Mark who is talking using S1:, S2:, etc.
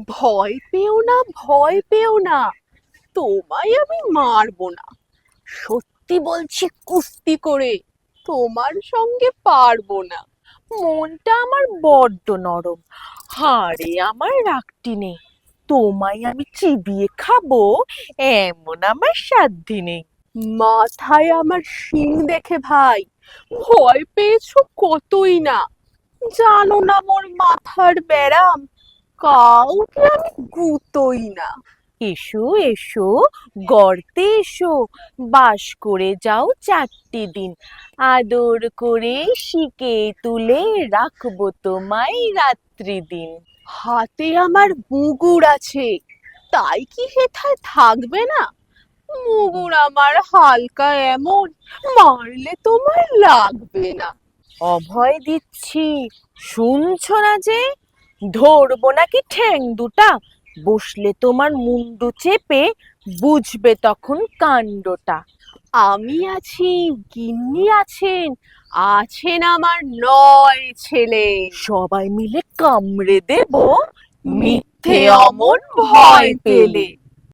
S1: ভয় পেও না, ভয় পেও না, তোমায় আমি মারবো না। সত্যি বলছি, কুস্তি করে তোমার সঙ্গে পারবো না।
S2: মনটা আমার বড্ড নরম, হাড়ে আমার রাগটি নেই। তোমায় আমি চিবিয়ে খাবো এমন আমার সাধ্যি নেই।
S1: মাথায় আমার শিং দেখে ভাই ভয় পেয়েছো কতই না। জানো না মোর মাথার ব্যারাম, কাউকে আমি গুতোই না।
S2: এসো এসো, গর্তে এসো, বাস করে যাও 4টি দিন। আদর করে শিকে তুলে রাখবো তোমায় রাত্রি দিন।
S1: হাতে আমার মুগুর আছে, তাই কি হেথায় থাকবে না? মুগুর আমার হালকা এমন, মারলে তোমার লাগবে না।
S2: অভয় দিচ্ছি, শুনছো না যে? ধরবো নাকি ঠ্যাং দুটা? বসলে তোমার মুন্ডু চেপে বুঝবে তখন কাণ্ডটা।
S1: আমি আছি, গিন্নি আছেন, আছেন আমার 9 ছেলে।
S2: সবাই মিলে কামড়ে দেব, মিথ্যে
S1: মিথ্যে
S2: অমন
S1: অমন
S2: ভয়
S1: ভয়
S2: পেলে।
S1: পেলে।